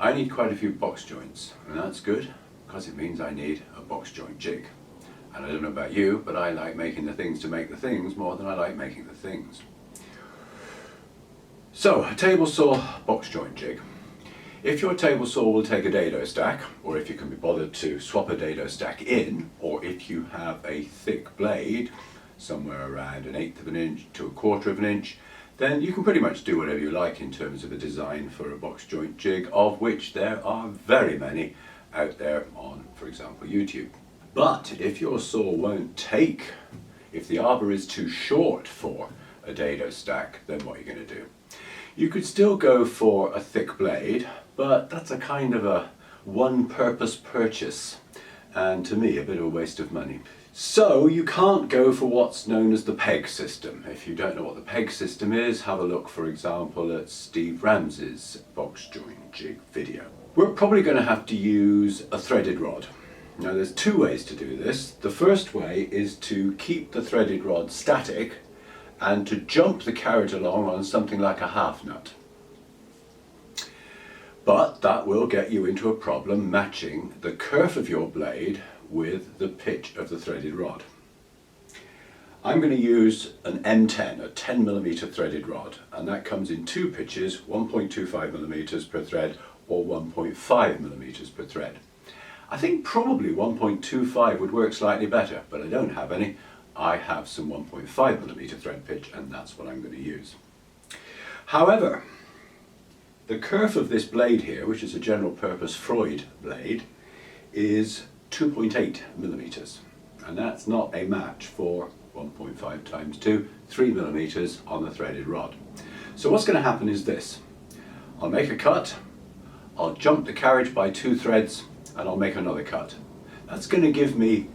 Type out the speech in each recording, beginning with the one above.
I need quite a few box joints, and that's good because it means I need a box joint jig. And I don't know about you, but I like making the things to make the things more than I like making the things. So, a table saw box joint jig. If your table saw will take a dado stack, or if you can be bothered to swap a dado stack in, or if you have a thick blade, somewhere around 1/8 of an inch to 1/4 of an inch, then you can pretty much do whatever you like in terms of a design for a box joint jig, of which there are very many out there on, for example, YouTube. But if your saw won't take, if the arbor is too short for a dado stack, then what are you going to do? You could still go for a thick blade, but that's a kind of a one-purpose purchase, and to me a bit of a waste of money. So you can't go for what's known as the peg system. If you don't know what the peg system is, have a look, for example, at Steve Ramsey's box joint jig video. We're probably going to have to use a threaded rod. Now there's two ways to do this. The first way is to keep the threaded rod static and to jump the carriage along on something like a half nut. But that will get you into a problem matching the kerf of your blade with the pitch of the threaded rod. I'm going to use an M10, a 10mm threaded rod, and that comes in two pitches, 1.25mm per thread or 1.5mm per thread. I think probably 1.25 would work slightly better, but I don't have any. I have some 1.5mm thread pitch, and that's what I'm going to use. However, the kerf of this blade here, which is a general purpose Freud blade, is 2.8mm, and that's not a match for 1.5 times 2, 3mm on the threaded rod. So what's going to happen is this. I'll make a cut, I'll jump the carriage by 2 threads, and I'll make another cut. That's going to give me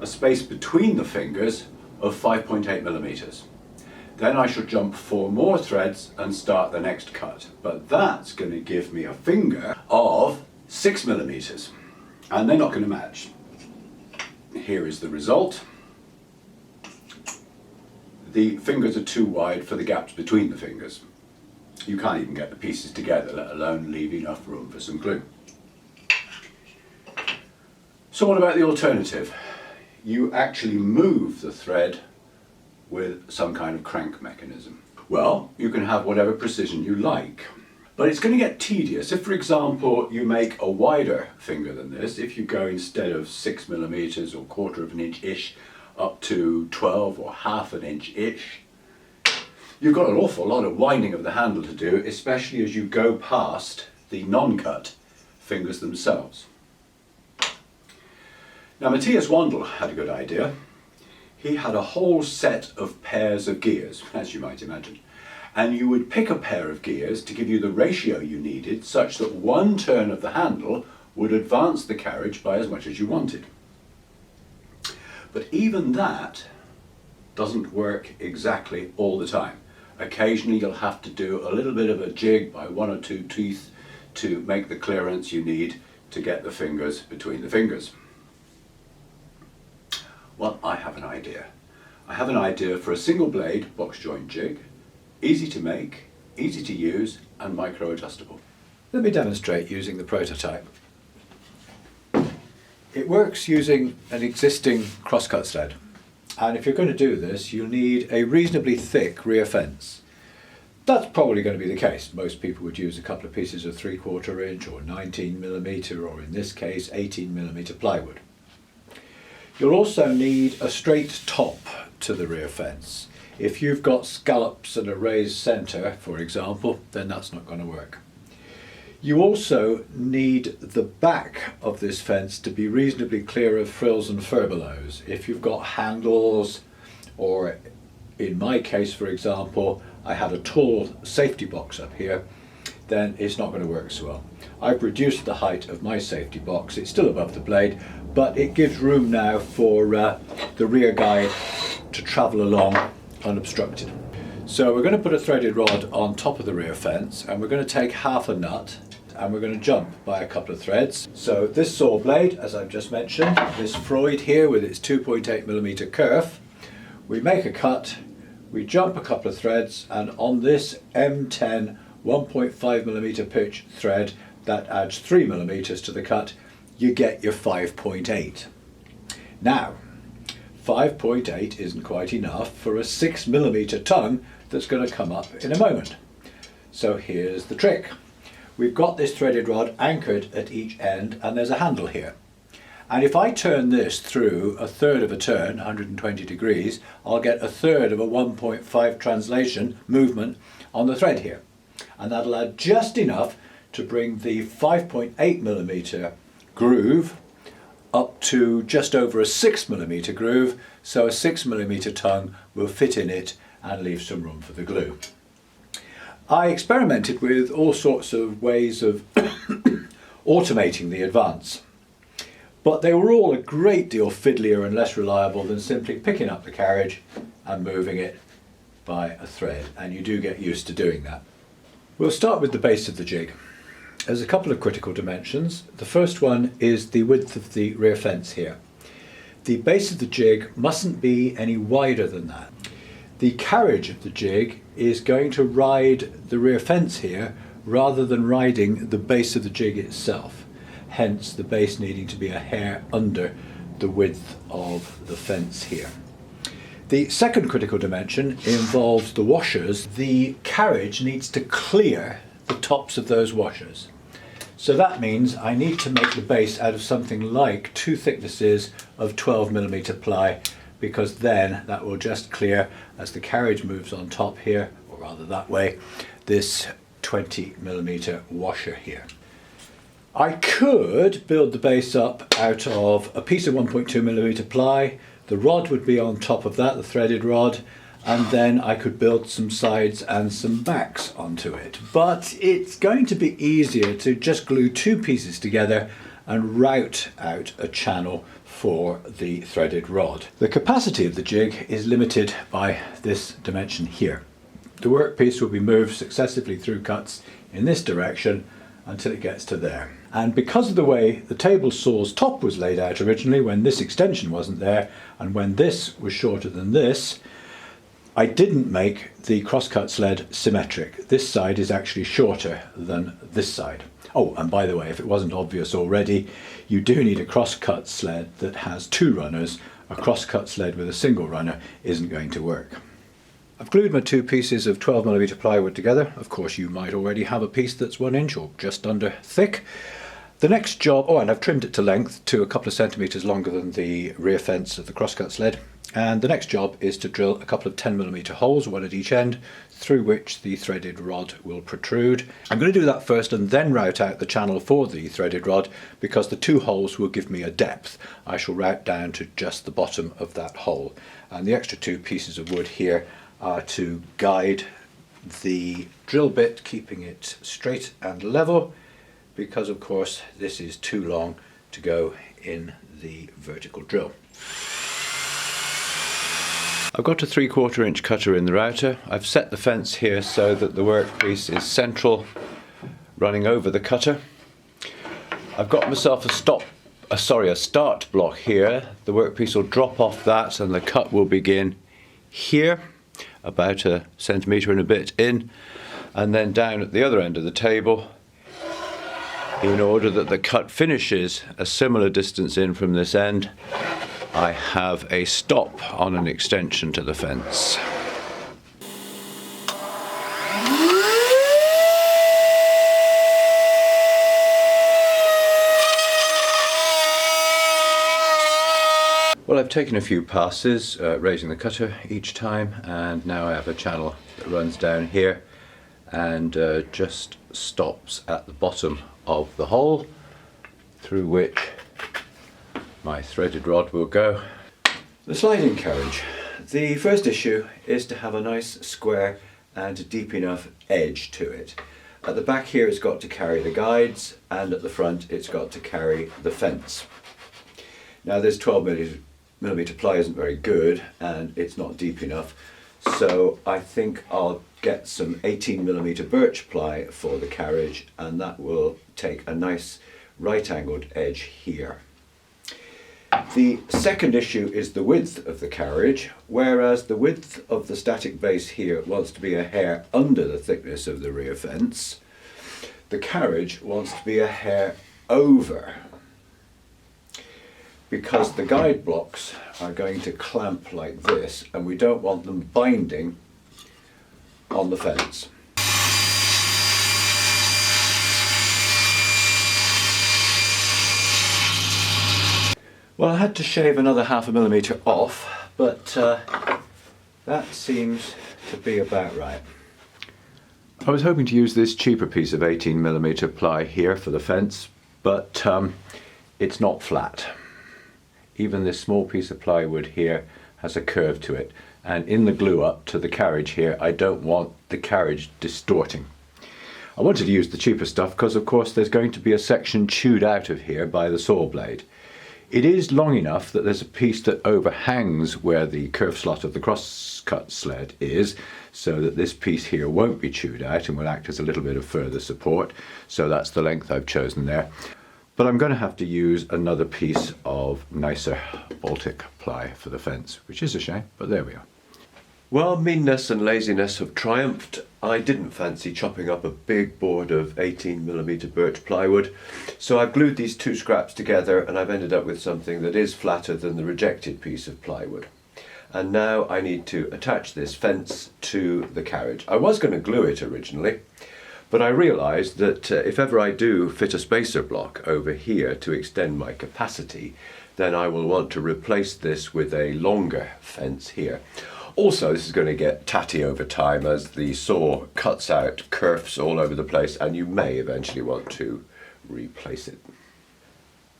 a space between the fingers of 5.8mm. Then I shall jump 4 more threads and start the next cut. But that's going to give me a finger of 6mm. And they're not going to match. Here is the result. The fingers are too wide for the gaps between the fingers. You can't even get the pieces together, let alone leave enough room for some glue. So what about the alternative? You actually move the thread with some kind of crank mechanism. Well, you can have whatever precision you like, but it's going to get tedious. If, for example, you make a wider finger than this, if you go instead of 6mm or 1/4 of an inch-ish up to 12 or 1/2 an inch-ish, you've got an awful lot of winding of the handle to do, especially as you go past the non-cut fingers themselves. Now Matthias Wandel had a good idea. He had a whole set of pairs of gears, as you might imagine, and you would pick a pair of gears to give you the ratio you needed such that one turn of the handle would advance the carriage by as much as you wanted. But even that doesn't work exactly all the time. Occasionally you'll have to do a little bit of a jig by 1 or 2 teeth to make the clearance you need to get the fingers between the fingers. Well, I have an idea. I have an idea for a single blade box joint jig, easy to make, easy to use, and micro adjustable. Let me demonstrate using the prototype. It works using an existing crosscut sled, and if you're going to do this you'll need a reasonably thick rear fence. That's probably going to be the case. Most people would use a couple of pieces of 3/4 inch or 19mm, or in this case 18mm plywood. You'll also need a straight top to the rear fence. If you've got scallops and a raised centre, for example, then that's not going to work. You also need the back of this fence to be reasonably clear of frills and furbelows. If you've got handles, or in my case, for example, I had a tall safety box up here, then it's not going to work so well. I've reduced the height of my safety box. It's still above the blade, but it gives room now for the rear guide to travel along unobstructed. So we're going to put a threaded rod on top of the rear fence, and we're going to take 1/2 nut and we're going to jump by a couple of threads. So this saw blade, as I've just mentioned, this Freud here with its 2.8mm kerf, we make a cut, we jump a couple of threads, and on this M10 1.5mm pitch thread, that adds 3 millimeters to the cut, you get your 5.8. Now, 5.8 isn't quite enough for a 6 millimeter tongue that's going to come up in a moment. So here's the trick. We've got this threaded rod anchored at each end and there's a handle here. And if I turn this through a third of a turn, 120 degrees, I'll get a third of a 1.5 translation movement on the thread here. And that'll add just enough to bring the 5.8 millimeter groove up to just over a 6 millimeter groove, so a 6 millimeter tongue will fit in it and leave some room for the glue. I experimented with all sorts of ways of automating the advance, but they were all a great deal fiddlier and less reliable than simply picking up the carriage and moving it by a thread, and you do get used to doing that. We'll start with the base of the jig. There's a couple of critical dimensions. The first one is the width of the rear fence here. The base of the jig mustn't be any wider than that. The carriage of the jig is going to ride the rear fence here rather than riding the base of the jig itself. Hence the base needing to be a hair under the width of the fence here. The second critical dimension involves the washers. The carriage needs to clear the tops of those washers. So that means I need to make the base out of something like 2 thicknesses of 12 millimeter ply, because then that will just clear as the carriage moves on top here, or rather that way, this 20 millimeter washer here. I could build the base up out of a piece of 1.2 millimeter ply. The rod would be on top of that, the threaded rod, and then I could build some sides and some backs onto it. But it's going to be easier to just glue 2 pieces together and route out a channel for the threaded rod. The capacity of the jig is limited by this dimension here. The workpiece will be moved successively through cuts in this direction until it gets to there. And because of the way the table saw's top was laid out originally, when this extension wasn't there and when this was shorter than this, I didn't make the crosscut sled symmetric. This side is actually shorter than this side. Oh, and by the way, if it wasn't obvious already, you do need a crosscut sled that has 2 runners. A crosscut sled with a single runner isn't going to work. I've glued my 2 pieces of 12 millimeter plywood together. Of course, you might already have a piece that's 1 inch or just under thick. The next job, and I've trimmed it to length to a couple of centimeters longer than the rear fence of the crosscut sled. And the next job is to drill a couple of 10 millimeter holes, 1 at each end, through which the threaded rod will protrude. I'm going to do that first and then route out the channel for the threaded rod, because the 2 holes will give me a depth. I shall route down to just the bottom of that hole. And the extra 2 pieces of wood here are to guide the drill bit, keeping it straight and level, because of course this is too long to go in the vertical drill. I've got a 3/4 inch cutter in the router. I've set the fence here so that the workpiece is central, running over the cutter. I've got myself a start block here. The workpiece will drop off that and the cut will begin here, about a centimetre and a bit in, and then down at the other end of the table, in order that the cut finishes a similar distance in from this end. I have a stop on an extension to the fence. Well, I've taken a few passes, raising the cutter each time, and now I have a channel that runs down here and just stops at the bottom of the hole, through which my threaded rod will go. The sliding carriage. The first issue is to have a nice square and deep enough edge to it. At the back here it's got to carry the guides, and at the front it's got to carry the fence. Now this 12 millimeter ply isn't very good and it's not deep enough, so I think I'll get some 18 millimeter birch ply for the carriage, and that will take a nice right angled edge here. The second issue is the width of the carriage. Whereas the width of the static base here wants to be a hair under the thickness of the rear fence, the carriage wants to be a hair over, because the guide blocks are going to clamp like this and we don't want them binding on the fence. Well, I had to shave another 0.5 millimetre off, but that seems to be about right. I was hoping to use this cheaper piece of 18mm ply here for the fence, but it's not flat. Even this small piece of plywood here has a curve to it, and in the glue up to the carriage here, I don't want the carriage distorting. I wanted to use the cheaper stuff because of course there's going to be a section chewed out of here by the saw blade. It is long enough that there's a piece that overhangs where the curve slot of the crosscut sled is, so that this piece here won't be chewed out and will act as a little bit of further support. So that's the length I've chosen there. But I'm going to have to use another piece of nicer Baltic ply for the fence, which is a shame, but there we are. Well, meanness and laziness have triumphed. I didn't fancy chopping up a big board of 18mm birch plywood, so I've glued these two scraps together and I've ended up with something that is flatter than the rejected piece of plywood. And now I need to attach this fence to the carriage. I was going to glue it originally, but I realised that if ever I do fit a spacer block over here to extend my capacity, then I will want to replace this with a longer fence here. Also, this is going to get tatty over time as the saw cuts out kerfs all over the place, and you may eventually want to replace it.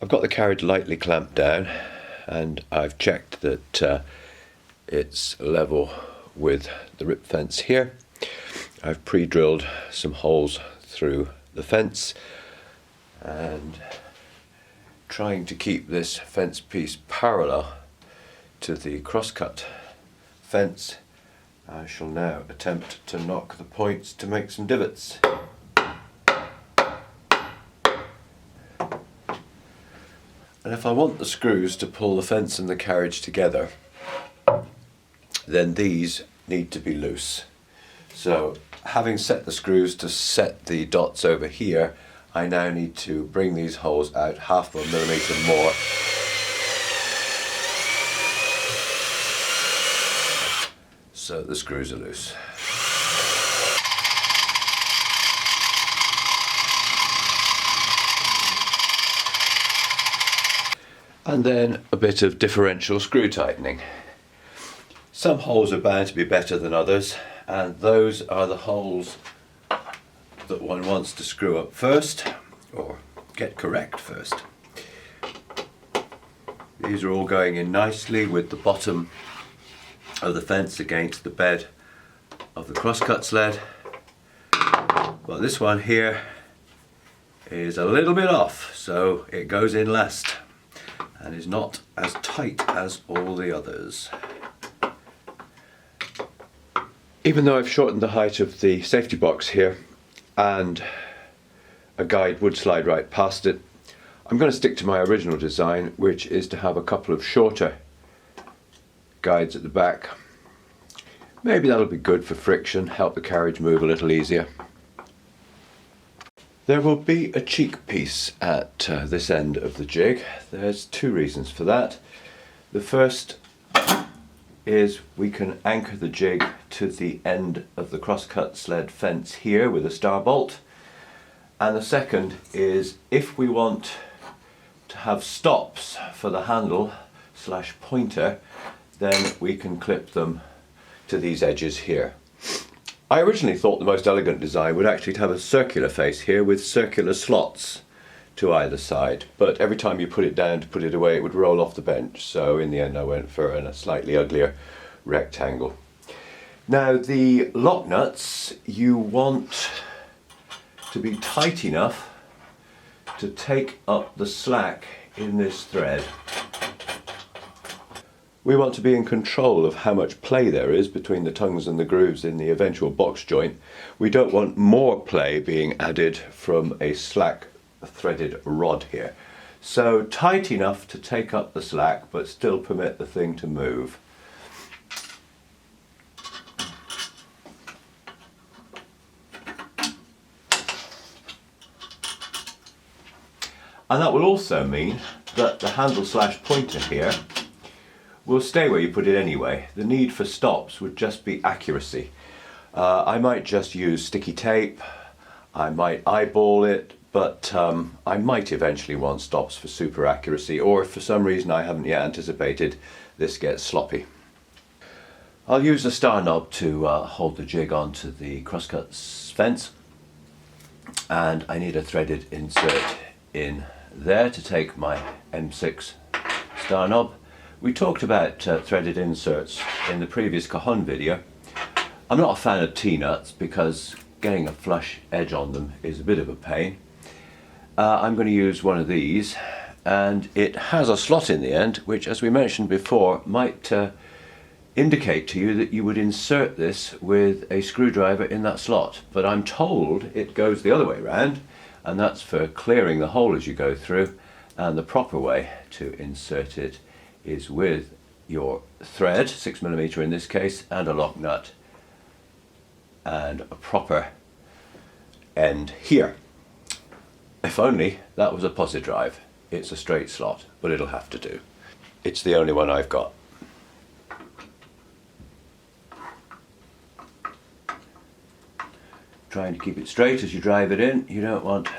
I've got the carriage lightly clamped down and I've checked that it's level with the rip fence here. I've pre-drilled some holes through the fence and trying to keep this fence piece parallel to the crosscut fence. I shall now attempt to knock the points to make some divots. And if I want the screws to pull the fence and the carriage together, then these need to be loose. So having set the screws to set the dots over here, I now need to bring these holes out 0.5 millimetre more. So the screws are loose. And then a bit of differential screw tightening. Some holes are bound to be better than others, and those are the holes that one wants to screw up first, or get correct first. These are all going in nicely with the bottom of the fence against the bed of the crosscut sled. But this one here is a little bit off, so it goes in last and is not as tight as all the others. Even though I've shortened the height of the safety box here and a guide would slide right past it, I'm going to stick to my original design, which is to have a couple of shorter guides at the back. Maybe that'll be good for friction, help the carriage move a little easier. There will be a cheek piece at this end of the jig. There's two reasons for that. The first is we can anchor the jig to the end of the crosscut sled fence here with a star bolt. And the second is if we want to have stops for the handle slash pointer, then we can clip them to these edges here. I originally thought the most elegant design would actually have a circular face here with circular slots to either side, but every time you put it down to put it away it would roll off the bench, so in the end I went for a slightly uglier rectangle. Now the lock nuts you want to be tight enough to take up the slack in this thread. We want to be in control of how much play there is between the tongues and the grooves in the eventual box joint. We don't want more play being added from a slack threaded rod here. So tight enough to take up the slack but still permit the thing to move. And that will also mean that the handle slash pointer here will stay where you put it anyway. The need for stops would just be accuracy. I might just use sticky tape, I might eyeball it, but I might eventually want stops for super accuracy, or if for some reason I haven't yet anticipated, this gets sloppy. I'll use the star knob to hold the jig onto the crosscut fence, and I need a threaded insert in there to take my M6 star knob. We talked about threaded inserts in the previous cajon video. I'm not a fan of T-nuts because getting a flush edge on them is a bit of a pain. I'm going to use one of these, and it has a slot in the end which, as we mentioned before, might indicate to you that you would insert this with a screwdriver in that slot, but I'm told it goes the other way around, and that's for clearing the hole as you go through, and the proper way to insert it is with your thread, 6mm in this case, and a lock nut and a proper end here. If only that was a posit drive. It's a straight slot, but it'll have to do. It's the only one I've got. Trying to keep it straight as you drive it in. You don't want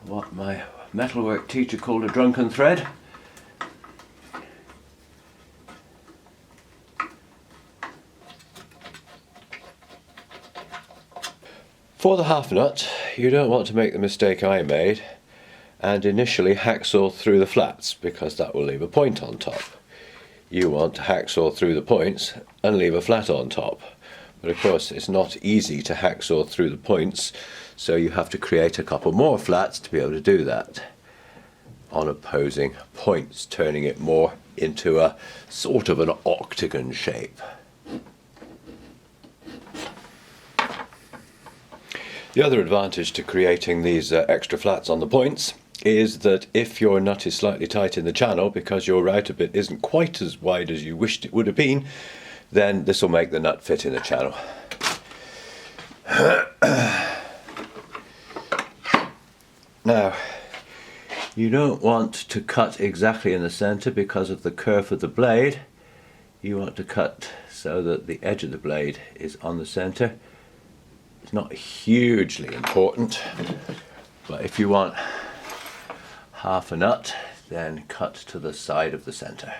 what my metalwork teacher called a drunken thread. For the half nut, you don't want to make the mistake I made and initially hacksaw through the flats, because that will leave a point on top. You want to hacksaw through the points and leave a flat on top. But of course it's not easy to hacksaw through the points, so you have to create a couple more flats to be able to do that on opposing points, turning it more into a sort of an octagon shape. The other advantage to creating these extra flats on the points is that if your nut is slightly tight in the channel because your router bit isn't quite as wide as you wished it would have been, then this will make the nut fit in the channel. Now, you don't want to cut exactly in the center because of the curve of the blade. You want to cut so that the edge of the blade is on the center. It's not hugely important, but if you want half a nut, then cut to the side of the center.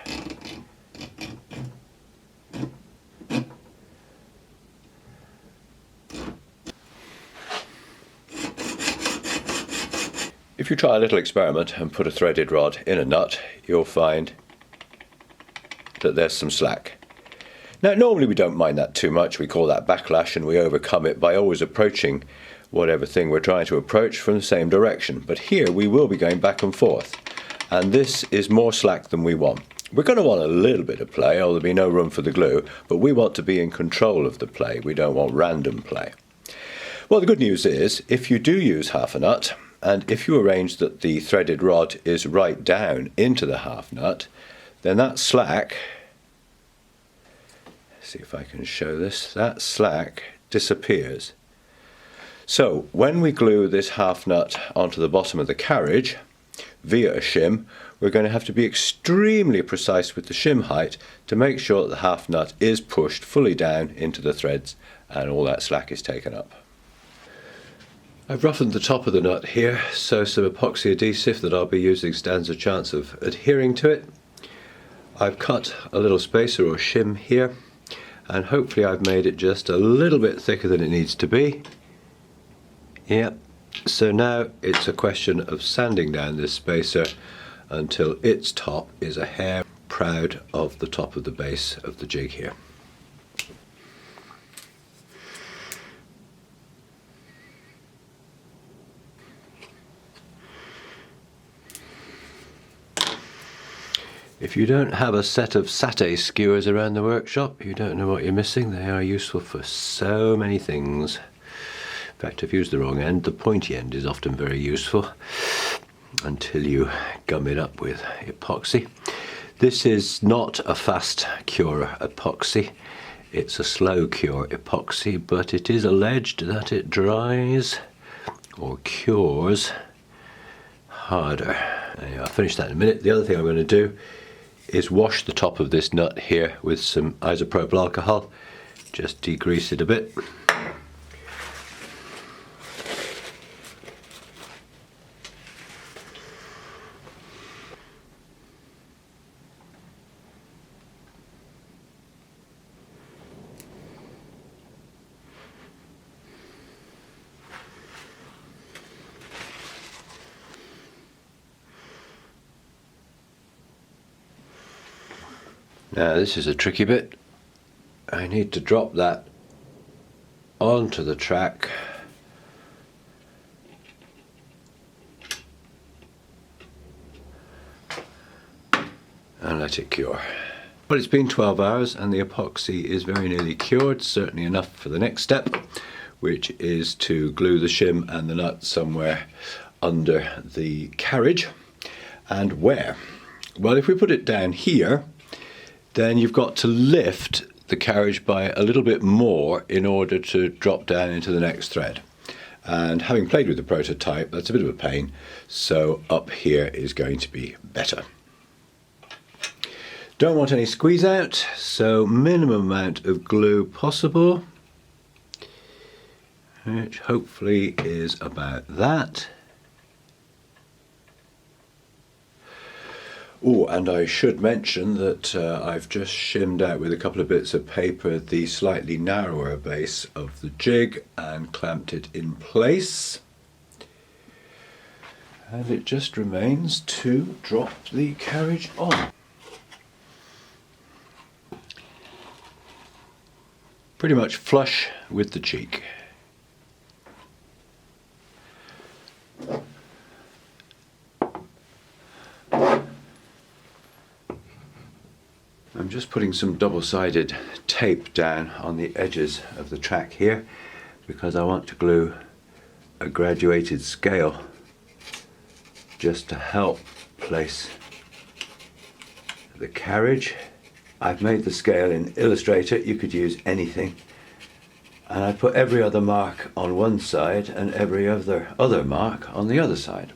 If you try a little experiment and put a threaded rod in a nut, you'll find that there's some slack. Now, normally we don't mind that too much. We call that backlash, and we overcome it by always approaching whatever thing we're trying to approach from the same direction. But here we will be going back and forth, and this is more slack than we want. We're going to want a little bit of play, or there'll be no room for the glue, but we want to be in control of the play. We don't want random play. Well, the good news is, if you do use half a nut, and if you arrange that the threaded rod is right down into the half nut, then that slack, see if I can show this, that slack disappears. So when we glue this half nut onto the bottom of the carriage via a shim, we're going to have to be extremely precise with the shim height to make sure that the half nut is pushed fully down into the threads and all that slack is taken up. I've roughened the top of the nut here, so some epoxy adhesive that I'll be using stands a chance of adhering to it. I've cut a little spacer or shim here, and hopefully I've made it just a little bit thicker than it needs to be. Yep, so now it's a question of sanding down this spacer until its top is a hair proud of the top of the base of the jig here. If you don't have a set of satay skewers around the workshop, you don't know what you're missing. They are useful for so many things. In fact, I've used the wrong end. The pointy end is often very useful until you gum it up with epoxy. This is not a fast cure epoxy. It's a slow cure epoxy, but it is alleged that it dries or cures harder. Anyway, I'll finish that in a minute. The other thing I'm going to do is wash the top of this nut here with some isopropyl alcohol. Just degrease it a bit. Now this is a tricky bit. I need to drop that onto the track and let it cure. But it's been 12 hours and the epoxy is very nearly cured, certainly enough for the next step, which is to glue the shim and the nut somewhere under the carriage. And where? Well, if we put it down here, then you've got to lift the carriage by a little bit more in order to drop down into the next thread. And having played with the prototype, that's a bit of a pain, so up here is going to be better. Don't want any squeeze out, so minimum amount of glue possible, which hopefully is about that. Oh, and I should mention that I've just shimmed out with a couple of bits of paper the slightly narrower base of the jig and clamped it in place. And it just remains to drop the carriage on. Pretty much flush with the cheek. I'm just putting some double-sided tape down on the edges of the track here because I want to glue a graduated scale just to help place the carriage. I've made the scale in Illustrator, you could use anything, and I put every other mark on one side and every other mark on the other side.